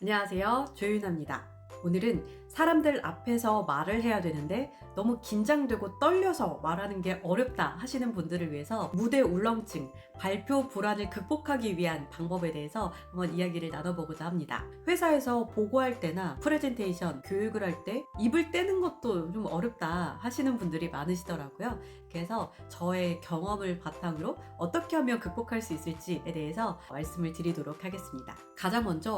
안녕하세요, 조윤아입니다. 오늘은 사람들 앞에서 말을 해야 되는데 너무 긴장되고 떨려서 말하는 게 어렵다 하시는 분들을 위해서 무대 울렁증, 발표 불안을 극복하기 위한 방법에 대해서 한번 이야기를 나눠보고자 합니다. 회사에서 보고할 때나 프레젠테이션, 교육을 할 때 입을 떼는 것도 좀 어렵다 하시는 분들이 많으시더라고요. 그래서 저의 경험을 바탕으로 어떻게 하면 극복할 수 있을지에 대해서 말씀을 드리도록 하겠습니다. 가장 먼저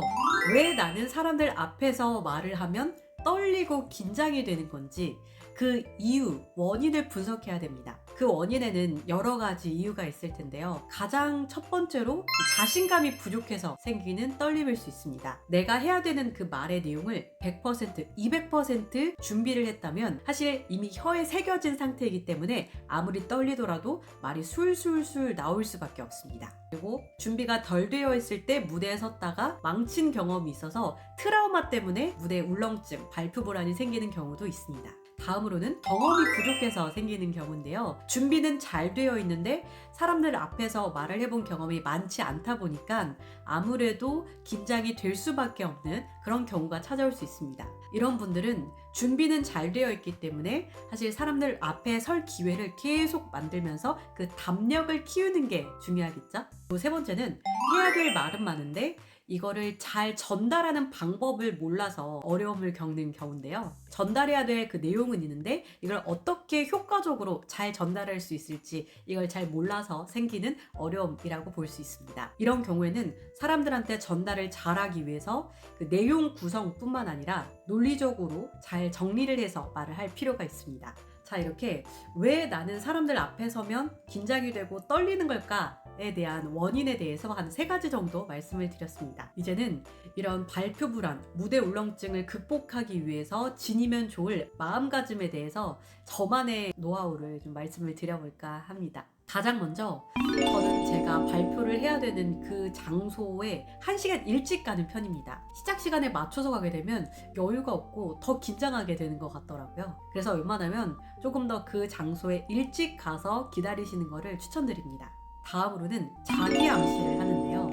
왜 나는 사람들 앞에서 말을 하면 떨리고 긴장이 되는 건지 그 이유, 원인을 분석해야 됩니다. 그 원인에는 여러 가지 이유가 있을 텐데요. 가장 첫 번째로 자신감이 부족해서 생기는 떨림일 수 있습니다. 내가 해야 되는 그 말의 내용을 100%, 200% 준비를 했다면 사실 이미 혀에 새겨진 상태이기 때문에 아무리 떨리더라도 말이 술술술 나올 수밖에 없습니다. 그리고 준비가 덜 되어 있을 때 무대에 섰다가 망친 경험이 있어서 트라우마 때문에 무대 울렁증, 발표 불안이 생기는 경우도 있습니다. 다음으로는 경험이 부족해서 생기는 경우인데요. 준비는 잘 되어 있는데 사람들 앞에서 말을 해본 경험이 많지 않다 보니까 아무래도 긴장이 될 수밖에 없는 그런 경우가 찾아올 수 있습니다. 이런 분들은 준비는 잘 되어 있기 때문에 사실 사람들 앞에 설 기회를 계속 만들면서 그 담력을 키우는 게 중요하겠죠? 또 세 번째는 해야 될 말은 많은데 이거를 잘 전달하는 방법을 몰라서 어려움을 겪는 경우인데요. 전달해야 될 그 내용은 있는데 이걸 어떻게 효과적으로 잘 전달할 수 있을지 이걸 잘 몰라서 생기는 어려움이라고 볼 수 있습니다. 이런 경우에는 사람들한테 전달을 잘하기 위해서 그 내용 구성뿐만 아니라 논리적으로 잘 정리를 해서 말을 할 필요가 있습니다. 자, 이렇게 왜 나는 사람들 앞에 서면 긴장이 되고 떨리는 걸까에 대한 원인에 대해서 한 3가지 정도 말씀을 드렸습니다. 이제는 이런 발표 불안, 무대 울렁증을 극복하기 위해서 지니면 좋을 마음가짐에 대해서 저만의 노하우를 좀 말씀을 드려볼까 합니다. 가장 먼저 저는 제가 발표를 해야 되는 그 장소에 1시간 일찍 가는 편입니다. 시작 시간에 맞춰서 가게 되면 여유가 없고 더 긴장하게 되는 것 같더라고요. 그래서 웬만하면 조금 더 그 장소에 일찍 가서 기다리시는 것을 추천드립니다. 다음으로는 자기 암시를 하는데요.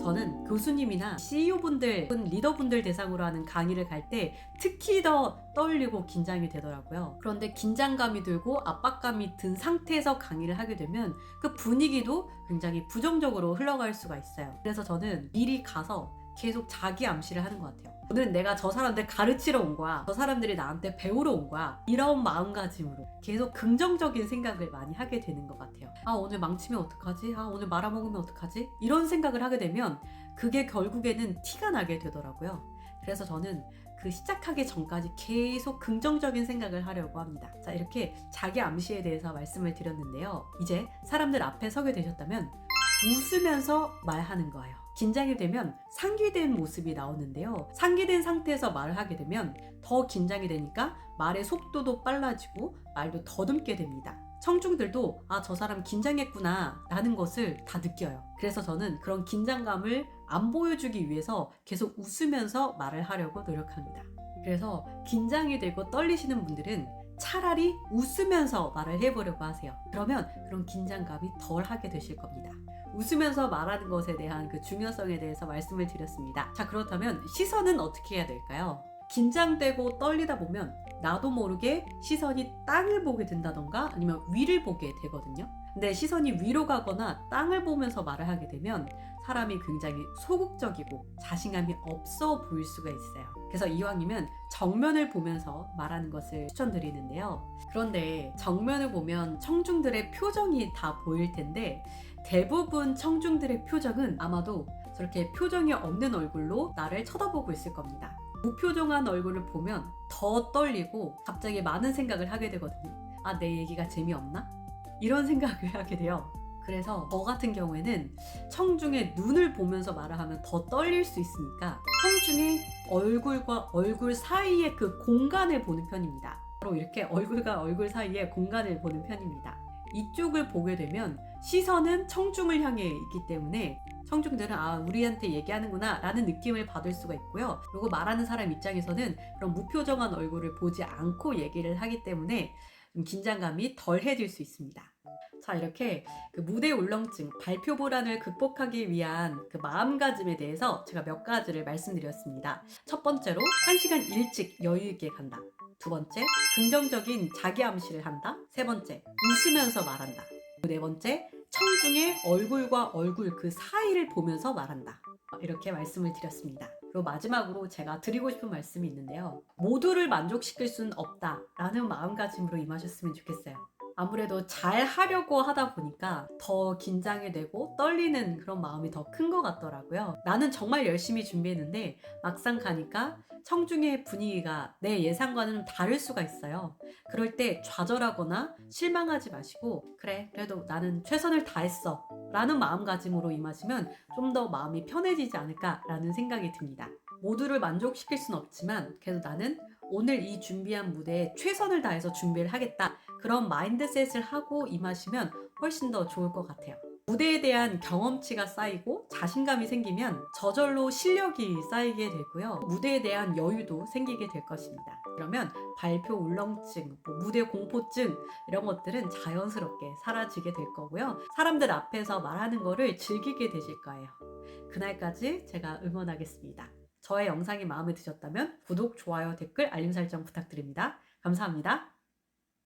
저는 교수님이나 CEO분들, 리더분들 대상으로 하는 강의를 갈 때 특히 더 떨리고 긴장이 되더라고요. 그런데 긴장감이 들고 압박감이 든 상태에서 강의를 하게 되면 그 분위기도 굉장히 부정적으로 흘러갈 수가 있어요. 그래서 저는 미리 가서 계속 자기 암시를 하는 것 같아요. 오늘은 내가 저 사람들 가르치러 온 거야. 저 사람들이 나한테 배우러 온 거야. 이런 마음가짐으로 계속 긍정적인 생각을 많이 하게 되는 것 같아요. 아, 오늘 망치면 어떡하지? 아, 오늘 말아먹으면 어떡하지? 이런 생각을 하게 되면 그게 결국에는 티가 나게 되더라고요. 그래서 저는 그 시작하기 전까지 계속 긍정적인 생각을 하려고 합니다. 자, 이렇게 자기 암시에 대해서 말씀을 드렸는데요. 이제 사람들 앞에 서게 되셨다면 웃으면서 말하는 거예요. 긴장이 되면 상기된 모습이 나오는데요. 상기된 상태에서 말을 하게 되면 더 긴장이 되니까 말의 속도도 빨라지고 말도 더듬게 됩니다. 청중들도 아, 저 사람 긴장했구나 라는 것을 다 느껴요. 그래서 저는 그런 긴장감을 안 보여주기 위해서 계속 웃으면서 말을 하려고 노력합니다. 그래서 긴장이 되고 떨리시는 분들은 차라리 웃으면서 말을 해보려고 하세요. 그러면 그런 긴장감이 덜 하게 되실 겁니다. 웃으면서 말하는 것에 대한 그 중요성에 대해서 말씀을 드렸습니다. 자, 그렇다면 시선은 어떻게 해야 될까요? 긴장되고 떨리다 보면 나도 모르게 시선이 땅을 보게 된다던가 아니면 위를 보게 되거든요. 근데 시선이 위로 가거나 땅을 보면서 말을 하게 되면 사람이 굉장히 소극적이고 자신감이 없어 보일 수가 있어요. 그래서 이왕이면 정면을 보면서 말하는 것을 추천드리는데요. 그런데 정면을 보면 청중들의 표정이 다 보일 텐데 대부분 청중들의 표정은 아마도 저렇게 표정이 없는 얼굴로 나를 쳐다보고 있을 겁니다. 무표정한 얼굴을 보면 더 떨리고 갑자기 많은 생각을 하게 되거든요. 아, 내 얘기가 재미없나? 이런 생각을 하게 돼요. 그래서 저 같은 경우에는 청중의 눈을 보면서 말을 하면 더 떨릴 수 있으니까 청중의 얼굴과 얼굴 사이의 그 공간을 보는 편입니다. 바로 이렇게 얼굴과 얼굴 사이의 공간을 보는 편입니다. 이쪽을 보게 되면 시선은 청중을 향해 있기 때문에 청중들은 아, 우리한테 얘기하는구나 라는 느낌을 받을 수가 있고요. 그리고 말하는 사람 입장에서는 그런 무표정한 얼굴을 보지 않고 얘기를 하기 때문에 좀 긴장감이 덜해질 수 있습니다. 자, 이렇게 그 무대 울렁증, 발표 불안을 극복하기 위한 그 마음가짐에 대해서 제가 몇 가지를 말씀드렸습니다. 첫 번째로 1시간 일찍 여유 있게 간다. 두 번째, 긍정적인 자기 암시를 한다. 세 번째, 웃으면서 말한다. 네 번째, 청중의 얼굴과 얼굴 그 사이를 보면서 말한다. 이렇게 말씀을 드렸습니다. 그리고 마지막으로 제가 드리고 싶은 말씀이 있는데요. 모두를 만족시킬 수는 없다라는 마음가짐으로 임하셨으면 좋겠어요. 아무래도 잘 하려고 하다 보니까 더 긴장이 되고 떨리는 그런 마음이 더 큰 것 같더라고요. 나는 정말 열심히 준비했는데 막상 가니까 청중의 분위기가 내 예상과는 다를 수가 있어요. 그럴 때 좌절하거나 실망하지 마시고, 그래, 그래도 나는 최선을 다했어 라는 마음가짐으로 임하시면 좀 더 마음이 편해지지 않을까라는 생각이 듭니다. 모두를 만족시킬 순 없지만 그래도 나는 오늘 이 준비한 무대에 최선을 다해서 준비를 하겠다, 그런 마인드셋을 하고 임하시면 훨씬 더 좋을 것 같아요. 무대에 대한 경험치가 쌓이고 자신감이 생기면 저절로 실력이 쌓이게 되고요. 무대에 대한 여유도 생기게 될 것입니다. 그러면 발표 울렁증, 무대 공포증 이런 것들은 자연스럽게 사라지게 될 거고요. 사람들 앞에서 말하는 거를 즐기게 되실 거예요. 그날까지 제가 응원하겠습니다. 저의 영상이 마음에 드셨다면 구독, 좋아요, 댓글, 알림 설정 부탁드립니다. 감사합니다.